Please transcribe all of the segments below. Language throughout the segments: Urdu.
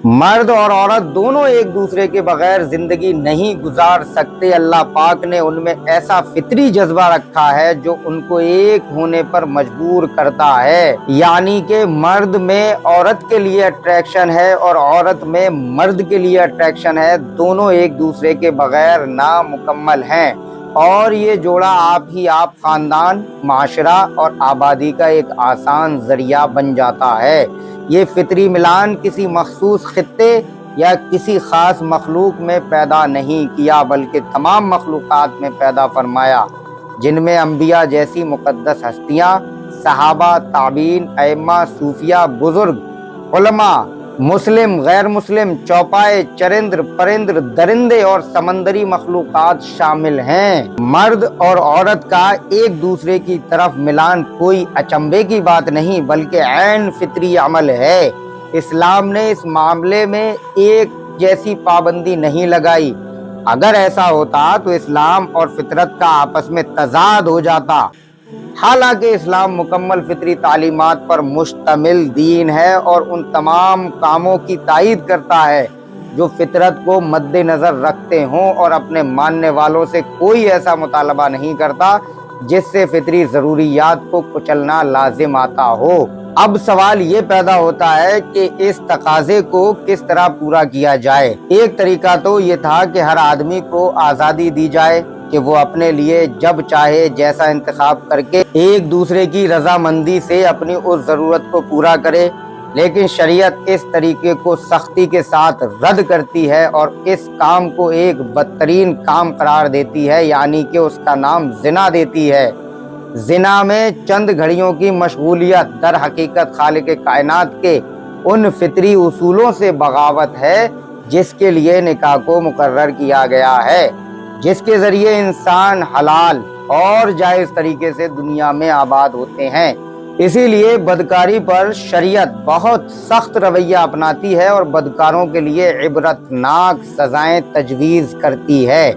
مرد اور عورت دونوں ایک دوسرے کے بغیر زندگی نہیں گزار سکتے۔ اللہ پاک نے ان میں ایسا فطری جذبہ رکھا ہے جو ان کو ایک ہونے پر مجبور کرتا ہے، یعنی کہ مرد میں عورت کے لیے اٹریکشن ہے اور عورت میں مرد کے لیے اٹریکشن ہے، دونوں ایک دوسرے کے بغیر نامکمل ہیں، اور یہ جوڑا آپ خاندان، معاشرہ اور آبادی کا ایک آسان ذریعہ بن جاتا ہے۔ یہ فطری ملان کسی مخصوص خطے یا کسی خاص مخلوق میں پیدا نہیں کیا بلکہ تمام مخلوقات میں پیدا فرمایا، جن میں انبیاء جیسی مقدس ہستیاں، صحابہ، تابعین، ائمہ، صوفیاء، بزرگ، علماء، مسلم، غیر مسلم، چوپائے، چرند، پرند، درندے اور سمندری مخلوقات شامل ہیں۔ مرد اور عورت کا ایک دوسرے کی طرف ملان کوئی اچنبھے کی بات نہیں بلکہ عین فطری عمل ہے۔ اسلام نے اس معاملے میں ایک جیسی پابندی نہیں لگائی۔ اگر ایسا ہوتا تو اسلام اور فطرت کا آپس میں تضاد ہو جاتا۔ حالانکہ اسلام مکمل فطری تعلیمات پر مشتمل دین ہے اور ان تمام کاموں کی تائید کرتا ہے جو فطرت کو مد نظر رکھتے ہوں، اور اپنے ماننے والوں سے کوئی ایسا مطالبہ نہیں کرتا جس سے فطری ضروریات کو کچلنا لازم آتا ہو۔ اب سوال یہ پیدا ہوتا ہے کہ اس تقاضے کو کس طرح پورا کیا جائے۔ ایک طریقہ تو یہ تھا کہ ہر آدمی کو آزادی دی جائے کہ وہ اپنے لیے جب چاہے جیسا انتخاب کر کے ایک دوسرے کی رضامندی سے اپنی اس ضرورت کو پورا کرے، لیکن شریعت اس طریقے کو سختی کے ساتھ رد کرتی ہے اور اس کام کو ایک بدترین کام قرار دیتی ہے، یعنی کہ اس کا نام زنا دیتی ہے۔ زنا میں چند گھڑیوں کی مشغولیت در حقیقت خالق کائنات کے ان فطری اصولوں سے بغاوت ہے جس کے لیے نکاح کو مقرر کیا گیا ہے، جس کے ذریعے انسان حلال اور جائز طریقے سے دنیا میں آباد ہوتے ہیں۔ اسی لیے بدکاری پر شریعت بہت سخت رویہ اپناتی ہے اور بدکاروں کے لیے عبرتناک سزائیں تجویز کرتی ہے۔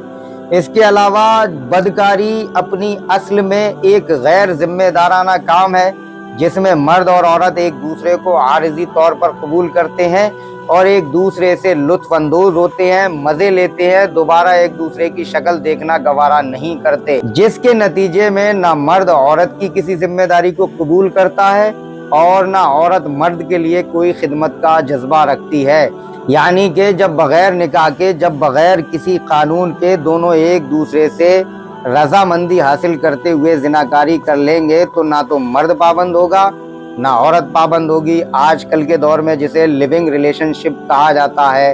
اس کے علاوہ بدکاری اپنی اصل میں ایک غیر ذمہ دارانہ کام ہے جس میں مرد اور عورت ایک دوسرے کو عارضی طور پر قبول کرتے ہیں اور ایک دوسرے سے لطف اندوز ہوتے ہیں، مزے لیتے ہیں، دوبارہ ایک دوسرے کی شکل دیکھنا گوارا نہیں کرتے، جس کے نتیجے میں نہ مرد عورت کی کسی ذمہ داری کو قبول کرتا ہے اور نہ عورت مرد کے لیے کوئی خدمت کا جذبہ رکھتی ہے۔ یعنی کہ جب بغیر نکاح کے، جب بغیر کسی قانون کے دونوں ایک دوسرے سے رضامندی حاصل کرتے ہوئے زناکاری کر لیں گے تو نہ تو مرد پابند ہوگا نہ عورت پابند ہوگی۔ آج کل کے دور میں جسے لیونگ ریلیشن شپ کہا جاتا ہے،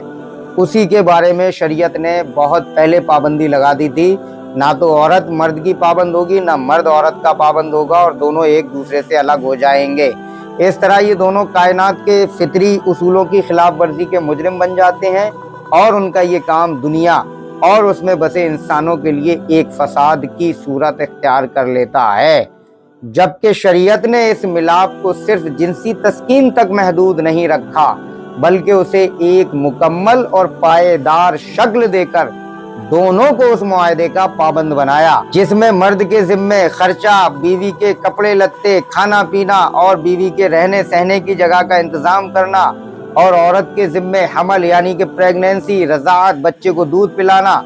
اسی کے بارے میں شریعت نے بہت پہلے پابندی لگا دی تھی۔ نہ تو عورت مرد کی پابند ہوگی نہ مرد عورت کا پابند ہوگا، اور دونوں ایک دوسرے سے الگ ہو جائیں گے۔ اس طرح یہ دونوں کائنات کے فطری اصولوں کی خلاف ورزی کے مجرم بن جاتے ہیں، اور ان کا یہ کام دنیا اور اس میں بسے انسانوں کے لیے ایک فساد کی صورت اختیار کر لیتا ہے۔ جبکہ شریعت نے اس ملاپ کو صرف جنسی تسکین تک محدود نہیں رکھا بلکہ اسے ایک مکمل اور پائیدار شکل دے کر دونوں کو اس معاہدے کا پابند بنایا، جس میں مرد کے ذمے خرچہ، بیوی کے کپڑے لتے، کھانا پینا اور بیوی کے رہنے سہنے کی جگہ کا انتظام کرنا، اور عورت کے ذمے حمل یعنی کہ پریگنینسی، رضاعت، بچے کو دودھ پلانا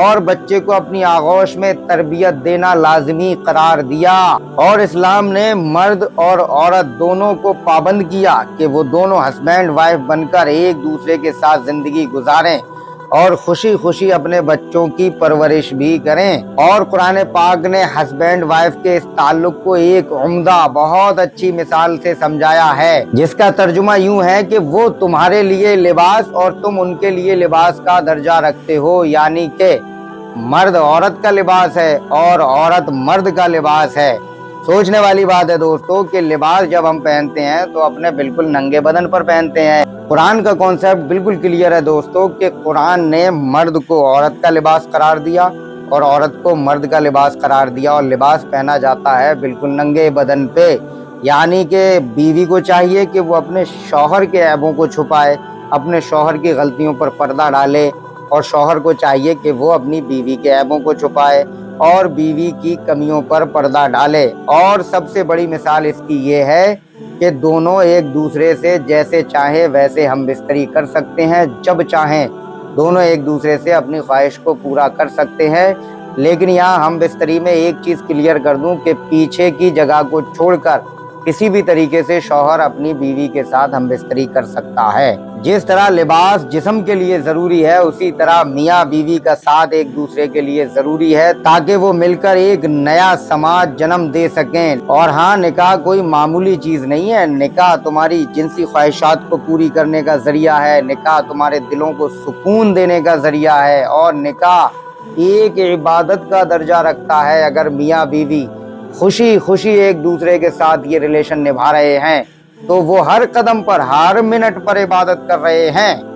اور بچے کو اپنی آغوش میں تربیت دینا لازمی قرار دیا۔ اور اسلام نے مرد اور عورت دونوں کو پابند کیا کہ وہ دونوں ہسبینڈ وائف بن کر ایک دوسرے کے ساتھ زندگی گزاریں اور خوشی خوشی اپنے بچوں کی پرورش بھی کریں۔ اور قرآن پاک نے ہسبینڈ وائف کے اس تعلق کو ایک عمدہ، بہت اچھی مثال سے سمجھایا ہے، جس کا ترجمہ یوں ہے کہ وہ تمہارے لیے لباس اور تم ان کے لیے لباس کا درجہ رکھتے ہو، یعنی کہ مرد عورت کا لباس ہے اور عورت مرد کا لباس ہے۔ سوچنے والی بات ہے دوستو کہ لباس جب ہم پہنتے ہیں تو اپنے بالکل ننگے بدن پر پہنتے ہیں۔ قرآن کا کانسیپٹ بالکل کلیئر ہے دوستو کہ قرآن نے مرد کو عورت کا لباس قرار دیا اور عورت کو مرد کا لباس قرار دیا، اور لباس پہنا جاتا ہے بالکل ننگے بدن پہ، یعنی کہ بیوی کو چاہیے کہ وہ اپنے شوہر کے عیبوں کو چھپائے، اپنے شوہر کی غلطیوں پر پردہ ڈالے، اور شوہر کو چاہیے کہ وہ اپنی بیوی کے عیبوں کو چھپائے اور بیوی کی کمیوں پر پردہ ڈالے۔ اور سب سے بڑی مثال اس کی یہ ہے کہ کہ دونوں ایک دوسرے سے جیسے چاہیں ویسے ہم بستری کر سکتے ہیں، جب چاہیں دونوں ایک دوسرے سے اپنی خواہش کو پورا کر سکتے ہیں۔ لیکن یہاں ہم بستری میں ایک چیز کلیئر کر دوں کہ پیچھے کی جگہ کو چھوڑ کر کسی بھی طریقے سے شوہر اپنی بیوی کے ساتھ ہم بستری کر سکتا ہے۔ جس طرح لباس جسم کے لیے ضروری ہے، اسی طرح میاں بیوی کا ساتھ ایک دوسرے کے لیے ضروری ہے، تاکہ وہ مل کر ایک نیا سماج جنم دے سکیں۔ اور ہاں، نکاح کوئی معمولی چیز نہیں ہے، نکاح تمہاری جنسی خواہشات کو پوری کرنے کا ذریعہ ہے، نکاح تمہارے دلوں کو سکون دینے کا ذریعہ ہے، اور نکاح ایک عبادت کا درجہ رکھتا ہے۔ اگر میاں بیوی خوشی خوشی ایک دوسرے کے ساتھ یہ ریلیشن نبھا رہے ہیں تو وہ ہر قدم پر، ہر منٹ پر عبادت کر رہے ہیں۔